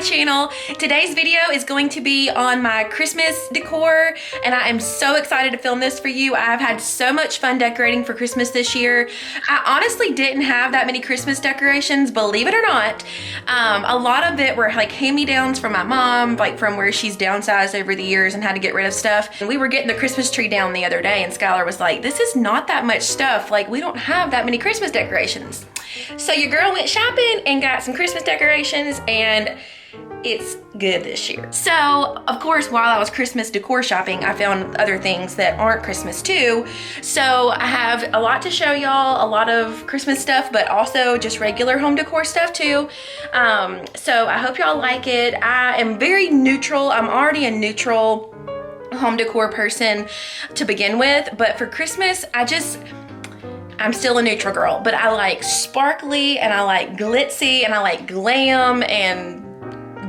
my channel. Today's video is going to be on my Christmas decor, and I am so excited to film this for you. I've had so much fun decorating for Christmas this year. I honestly didn't have that many Christmas decorations, believe it or not. A lot of it were like hand-me-downs from my mom, like from where she's downsized over the years and had to get rid of stuff. And we were getting the Christmas tree down the other day, and Skylar was like, this is not that much stuff. Like, we don't have that many Christmas decorations. So your girl went shopping and got some Christmas decorations, and it's good this year. So, of course, while I was Christmas decor shopping, I found other things that aren't Christmas too. So I have a lot to show y'all, a lot of Christmas stuff, but also just regular home decor stuff too. So I hope y'all like it. I am very neutral. I'm already a neutral home decor person to begin with, but for Christmas, I'm still a neutral girl, but I like sparkly and I like glitzy and I like glam and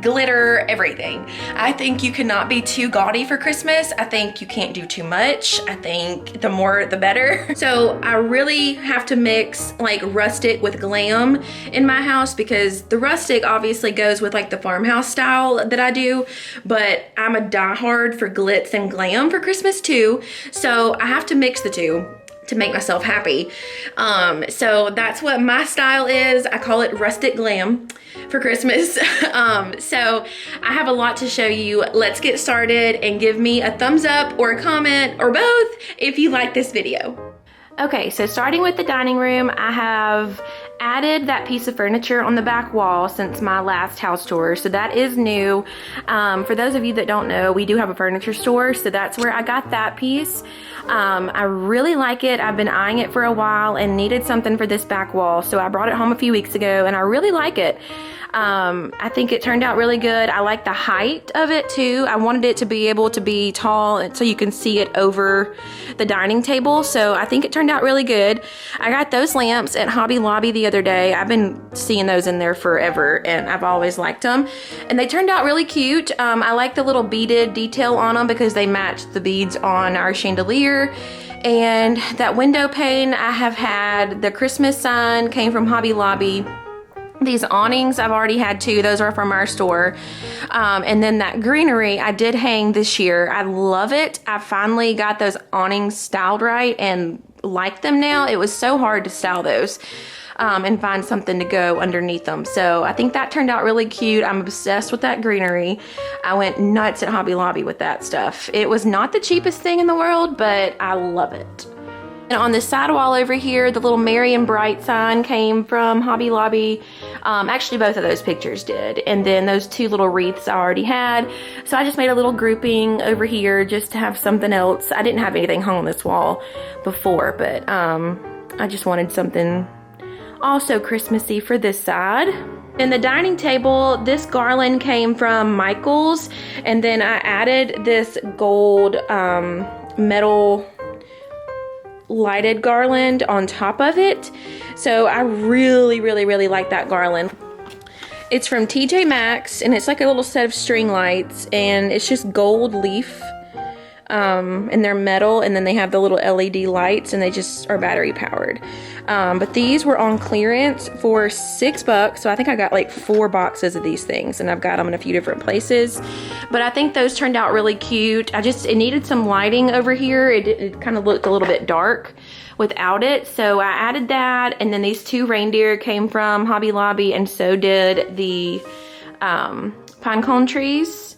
glitter, everything. I think you cannot be too gaudy for Christmas. I think you can't do too much. I think the more the better. So I really have to mix like rustic with glam in my house, because the rustic obviously goes with like the farmhouse style that I do, but I'm a diehard for glitz and glam for Christmas too. So I have to mix the two to make myself happy. So that's what my style is. I call it rustic glam for Christmas. So I have a lot to show you. Let's get started, and give me a thumbs up or a comment or both if you like this video. Okay, so starting with the dining room, I have added that piece of furniture on the back wall since my last house tour, so that is new. For those of you that don't know, we do have a furniture store, so that's where I got that piece. I really like it. I've been eyeing it for a while and needed something for this back wall, so I brought it home a few weeks ago, and I really like it. I think it turned out really good. I like the height of it too. I wanted it to be able to be tall and so you can see it over the dining table, so I think it turned out really good. I got those lamps at Hobby Lobby the other day. I've been seeing those in there forever, and I've always liked them, and they turned out really cute. I like the little beaded detail on them because they match the beads on our chandelier. And that window pane, I have had the Christmas sign, came from Hobby Lobby. These awnings, I've already had two. Those are from our store. And then that greenery I did hang this year. I love it. I finally got those awnings styled right and like them now. It was so hard to style those and find something to go underneath them. So I think that turned out really cute. I'm obsessed with that greenery. I went nuts at Hobby Lobby with that stuff. It was not the cheapest thing in the world, but I love it. And on the side wall over here, the little Merry and Bright sign came from Hobby Lobby. Actually, both of those pictures did. And then those two little wreaths I already had. So I just made a little grouping over here just to have something else. I didn't have anything hung on this wall before, but I just wanted something also Christmassy for this side. In the dining table, this garland came from Michael's. And then I added this gold metal lighted garland on top of it. So I really like that garland. It's from TJ Maxx, and it's like a little set of string lights, and it's just gold leaf, and they're metal, and then they have the little LED lights, and they just are battery powered. But these were on clearance for $6, so I think I got like 4 boxes of these things, and I've got them in a few different places. But I think those turned out really cute. It needed some lighting over here. It kind of looked a little bit dark without it, so I added that. And then these 2 reindeer came from Hobby Lobby, and so did the pine cone trees.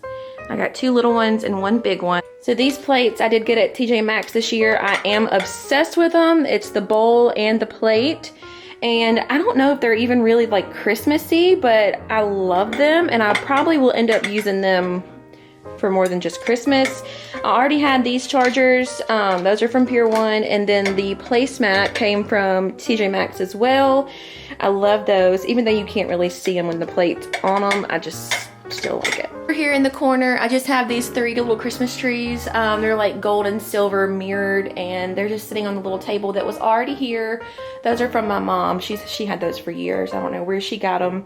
I got 2 little ones and 1 big one. So these plates I did get at TJ Maxx this year. I am obsessed with them. It's the bowl and the plate. And I don't know if they're even really like Christmassy, but I love them, and I probably will end up using them for more than just Christmas. I already had these chargers. Those are from Pier 1, and then the placemat came from TJ Maxx as well. I love those, even though you can't really see them when the plate's on them. I just still like it. Over here in the corner, I just have these 3 little Christmas trees. They're like gold and silver mirrored, and they're just sitting on the little table that was already here. Those are from my mom. She had those for years. I don't know where she got them.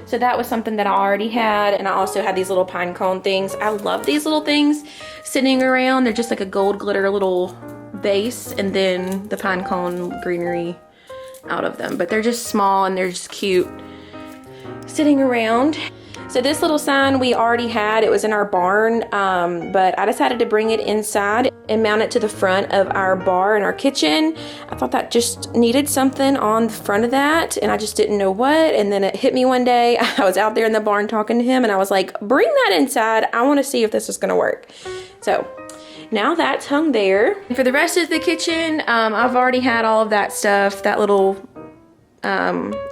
So that was something that I already had, and I also had these little pine cone things. I love these little things sitting around. They're just like a gold glitter little base, and then the pine cone greenery out of them. But they're just small, and they're just cute sitting around. So this little sign we already had, it was in our barn, but I decided to bring it inside and mount it to the front of our bar in our kitchen. I thought that just needed something on the front of that, and I just didn't know what, and then it hit me one day. I was out there in the barn talking to him, and I was like, bring that inside. I want to see if this is going to work. So now that's hung there. For the rest of the kitchen, I've already had all of that stuff. That little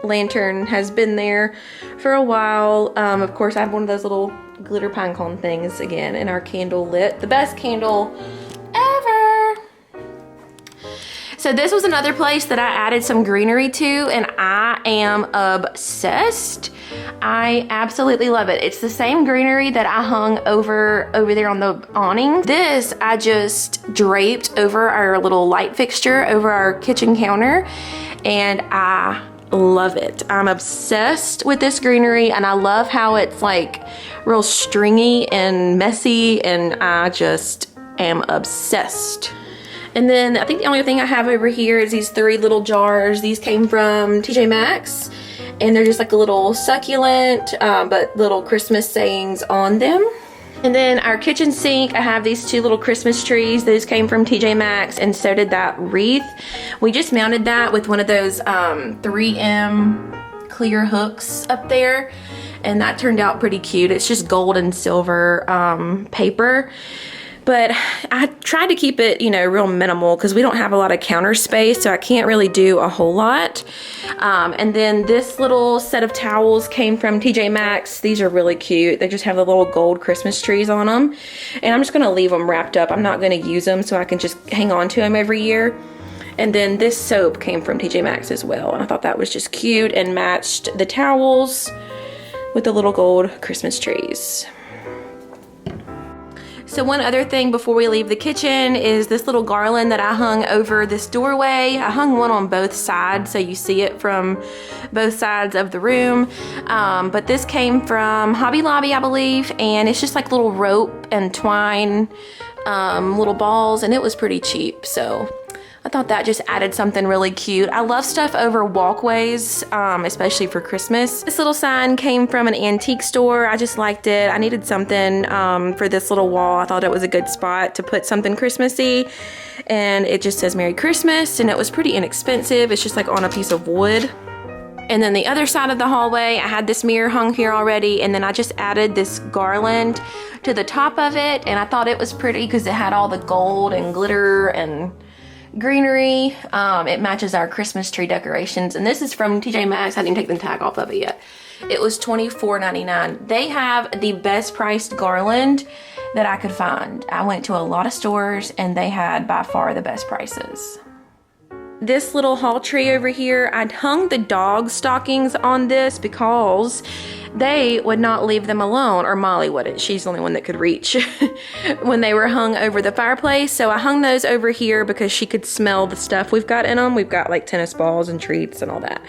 lantern has been there for a while. Of course, I have one of those little glitter pine cone things again, and our candle lit. The best candle ever. So this was another place that I added some greenery to, and I am obsessed. I absolutely love it. It's the same greenery that I hung over there on the awning. This I just draped over our little light fixture over our kitchen counter, and I love it. I'm obsessed with this greenery, and I love how it's like real stringy and messy, and I just am obsessed. And then I think the only thing I have over here is these 3 little jars. These came from TJ Maxx, and they're just like a little succulent, but little Christmas sayings on them. And then our kitchen sink, I have these 2 little Christmas trees. Those came from TJ Maxx, and so did that wreath. We just mounted that with one of those 3M clear hooks up there, and that turned out pretty cute. It's just gold and silver paper. But I tried to keep it, you know, real minimal because we don't have a lot of counter space, so I can't really do a whole lot. And then this little set of towels came from TJ Maxx. These are really cute. They just have the little gold Christmas trees on them. And I'm just going to leave them wrapped up. I'm not going to use them so I can just hang on to them every year. And then this soap came from TJ Maxx as well. And I thought that was just cute and matched the towels with the little gold Christmas trees. So one other thing before we leave the kitchen is this little garland that I hung over this doorway. I hung one on both sides so you see it from both sides of the room. But this came from Hobby Lobby, I believe, and it's just like little rope and twine little balls, and it was pretty cheap. So I thought that just added something really cute. I love stuff over walkways, especially for Christmas. This little sign came from an antique store. I just liked it. I needed something for this little wall. I thought it was a good spot to put something Christmassy. And it just says Merry Christmas, and it was pretty inexpensive. It's just like on a piece of wood. And then the other side of the hallway, I had this mirror hung here already, and then I just added this garland to the top of it, and I thought it was pretty because it had all the gold and glitter and greenery. It matches our Christmas tree decorations, and this is from TJ Maxx. I didn't take the tag off of it yet. It was $24.99. They have the best priced garland that I could find. I went to a lot of stores, and they had by far the best prices. This little hall tree over here, I'd hung the dog stockings on this because they would not leave them alone, or Molly wouldn't. She's the only one that could reach when they were hung over the fireplace. So I hung those over here because she could smell the stuff we've got in them. We've got like tennis balls and treats and all that.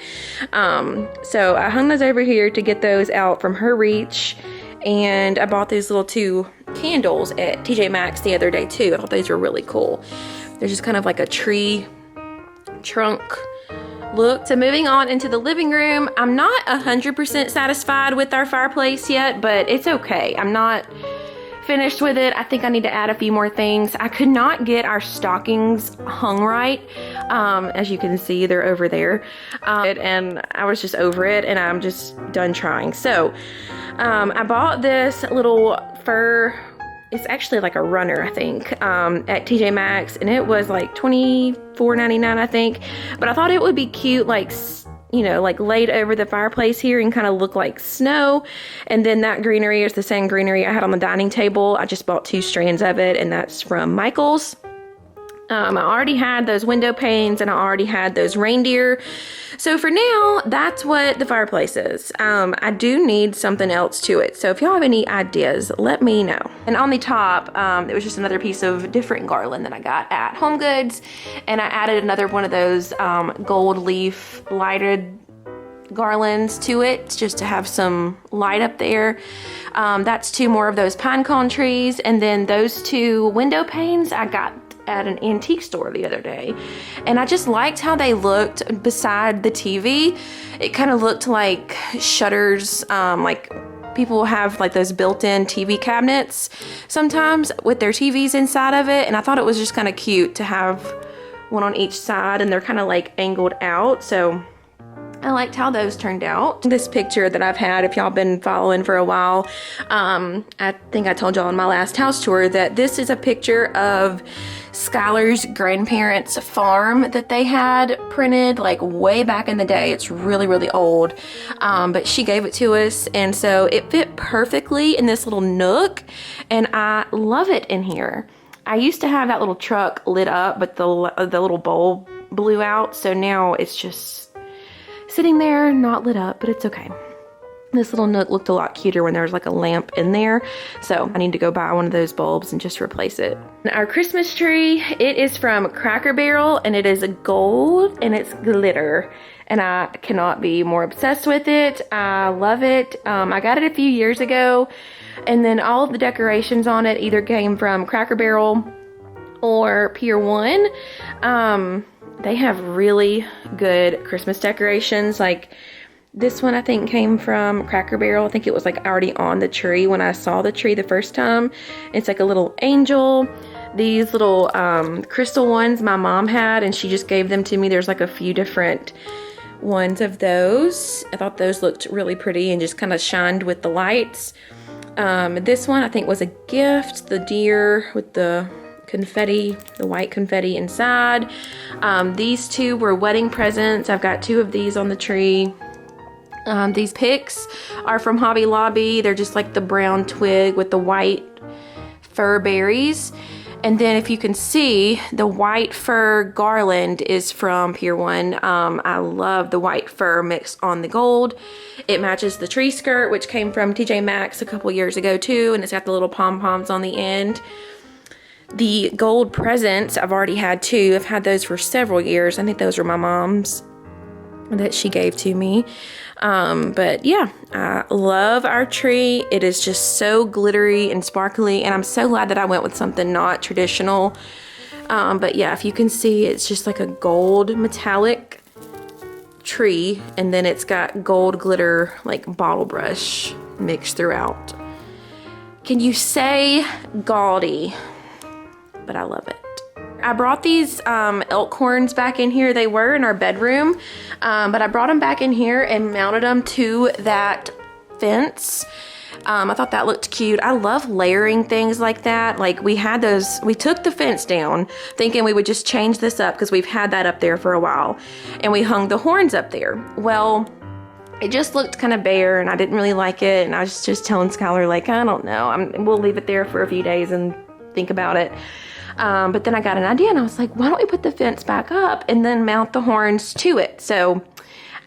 So I hung those over here to get those out from her reach. And I bought these little 2 candles at TJ Maxx the other day too. I thought these were really cool. They're just kind of like a tree trunk look. So moving on into the living room, I'm not 100% satisfied with our fireplace yet, but it's okay. I'm not finished with it. I think I need to add a few more things. I could not get our stockings hung right. As you can see, they're over there. And I was just over it, and I'm just done trying. So I bought this little fur, it's actually like a runner, I think, at TJ Maxx, and it was like $24.99, I think. But I thought it would be cute, like, you know, like laid over the fireplace here and kind of look like snow. And then that greenery is the same greenery I had on the dining table. I just bought 2 strands of it, and that's from Michael's. I already had those window panes, and I already had those reindeer. So for now, that's what the fireplace is. I do need something else to it. So if y'all have any ideas, let me know. And on the top, it was just another piece of different garland that I got at HomeGoods. And I added another one of those gold leaf lighted garlands to it just to have some light up there. That's 2 more of those pine cone trees. And then those 2 window panes I got at an antique store the other day, and I just liked how they looked beside the TV. It kind of looked like shutters, like people have like those built-in TV cabinets sometimes with their TVs inside of it, and I thought it was just kind of cute to have one on each side, and they're kind of like angled out, so I liked how those turned out. This picture that I've had, if y'all been following for a while, I think I told y'all in my last house tour that this is a picture of Skylar's grandparents' farm that they had printed like way back in the day. It's really, really old, but she gave it to us, and so it fit perfectly in this little nook, and I love it in here. I used to have that little truck lit up, but the little bulb blew out, so now it's just sitting there, not lit up, but it's okay. This little nook looked a lot cuter when there was like a lamp in there, so I need to go buy one of those bulbs and just replace it. Our Christmas tree, it is from Cracker Barrel, and it is gold and it's glitter, and I cannot be more obsessed with it. I love it. I got it a few years ago, and then all of the decorations on it either came from Cracker Barrel or Pier 1. They have really good Christmas decorations. Like this one I think came from Cracker Barrel. I think it was like already on the tree when I saw the tree the first time. It's like a little angel. These little crystal ones my mom had, and she just gave them to me. There's like a few different ones of those. I thought those looked really pretty and just kind of shined with the lights. This one I think was a gift. The deer with the confetti, the white confetti inside. These two were wedding presents. I've got two of these on the tree. These picks are from Hobby Lobby. They're just like the brown twig with the white fir berries. And then if you can see, the white fir garland is from Pier 1. I love the white fir mixed on the gold. It matches the tree skirt, which came from TJ Maxx a couple years ago too, and it's got the little pom-poms on the end. The gold presents, I've already had two. I've had those for several years. I think those were my mom's that she gave to me. But yeah, I love our tree. It is just so glittery and sparkly, and I'm so glad that I went with something not traditional. But yeah, if you can see, it's just like a gold metallic tree, and then it's got gold glitter like bottle brush mixed throughout. Can you say gaudy? But I love it. I brought these elk horns back in here. They were in our bedroom, but I brought them back in here and mounted them to that fence. I thought that looked cute. I love layering things like that. Like we had those, we took the fence down thinking we would just change this up because we've had that up there for a while, and we hung the horns up there. Well, it just looked kind of bare and I didn't really like it, and I was just telling Skylar, like, I don't know, we'll leave it there for a few days and think about it. But then I got an idea, and I was like, why don't we put the fence back up and then mount the horns to it? So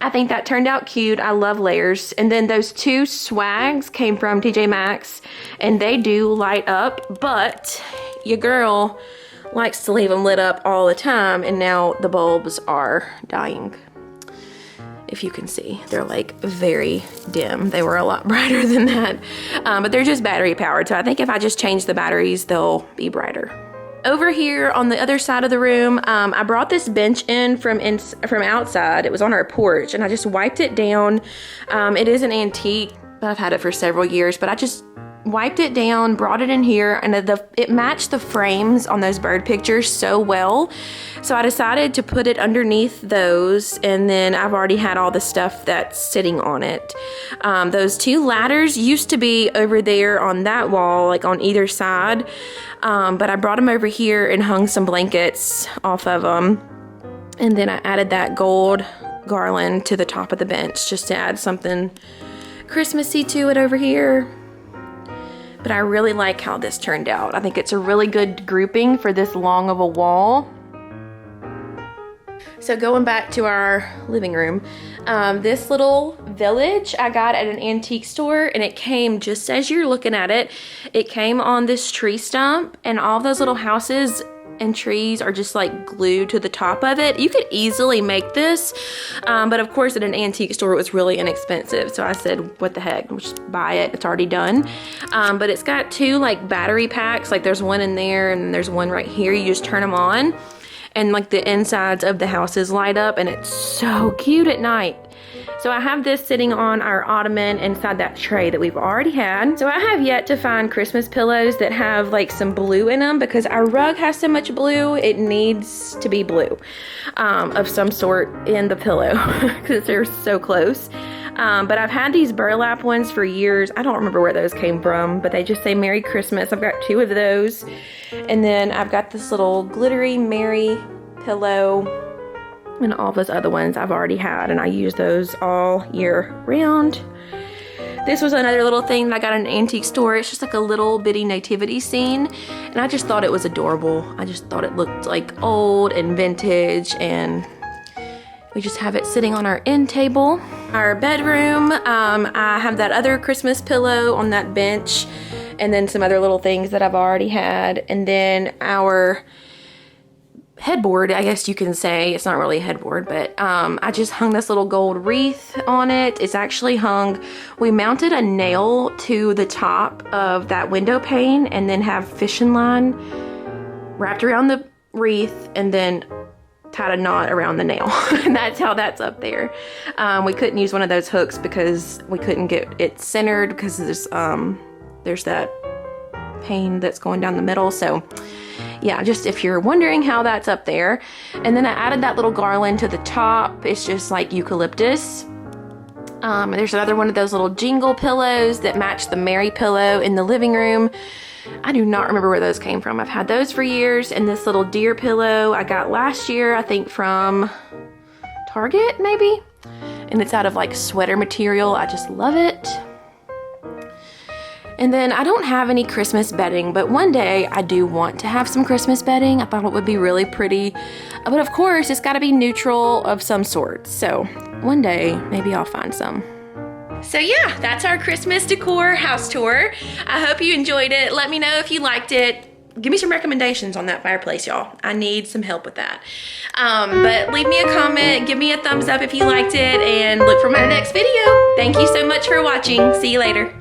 I think that turned out cute. I love layers. And then those two swags came from TJ Maxx, and they do light up, but your girl likes to leave them lit up all the time, and now the bulbs are dying. If you can see, they're like very dim. They were a lot brighter than that, but they're just battery powered. So I think if I just change the batteries, they'll be brighter. Over here on the other side of the room, I brought this bench in from outside. It was on our porch, and I just wiped it down. It is an antique, but I've had it for several years, but I just wiped it down, brought it in here, and it matched the frames on those bird pictures so well. So I decided to put it underneath those, and then I've already had all the stuff that's sitting on it. Those two ladders used to be over there on that wall, like on either side, but I brought them over here and hung some blankets off of them, and then I added that gold garland to the top of the bench just to add something Christmassy to it over here. But I really like how this turned out. I think it's a really good grouping for this long of a wall. So going back to our living room, this little village I got at an antique store, and it came just as you're looking at it. It came on this tree stump, and all those little houses and trees are just like glued to the top of it. You could easily make this, but of course at an antique store it was really inexpensive. So I said, what the heck, we'll just buy it, it's already done. But it's got two like battery packs, like there's one in there and there's one right here. You just turn them on, and like the insides of the houses light up, and it's so cute at night. So I have this sitting on our ottoman inside that tray that we've already had. So I have yet to find Christmas pillows that have like some blue in them, because our rug has so much blue, it needs to be blue of some sort in the pillow because they're so close. But I've had these burlap ones for years. I don't remember where those came from, but they just say Merry Christmas. I've got 2 of those. And then I've got this little glittery Merry pillow, and all those other ones I've already had, and I use those all year round. This was another little thing that I got in an antique store. It's just like a little bitty nativity scene, and I just thought it was adorable. I just thought it looked like old and vintage, and we just have it sitting on our end table. Our bedroom, I have that other Christmas pillow on that bench, and then some other little things that I've already had. And then our headboard, I guess you can say, it's not really a headboard, but I just hung this little gold wreath on it. It's actually hung, we mounted a nail to the top of that window pane and then have fishing line wrapped around the wreath and then tied a knot around the nail. And that's how that's up there. We couldn't use one of those hooks because we couldn't get it centered because there's that pane that's going down the middle. So yeah, just if you're wondering how that's up there. And then I added that little garland to the top. It's just like eucalyptus. There's another one of those little jingle pillows that match the Mary pillow in the living room. I do not remember where those came from. I've had those for years. And this little deer pillow I got last year, I think from Target maybe. And it's out of like sweater material. I just love it. And then I don't have any Christmas bedding, but one day I do want to have some Christmas bedding. I thought it would be really pretty. But of course, it's gotta be neutral of some sort. So one day, maybe I'll find some. So yeah, that's our Christmas decor house tour. I hope you enjoyed it. Let me know if you liked it. Give me some recommendations on that fireplace, y'all. I need some help with that. But leave me a comment, give me a thumbs up if you liked it, and look for my next video. Thank you so much for watching. See you later.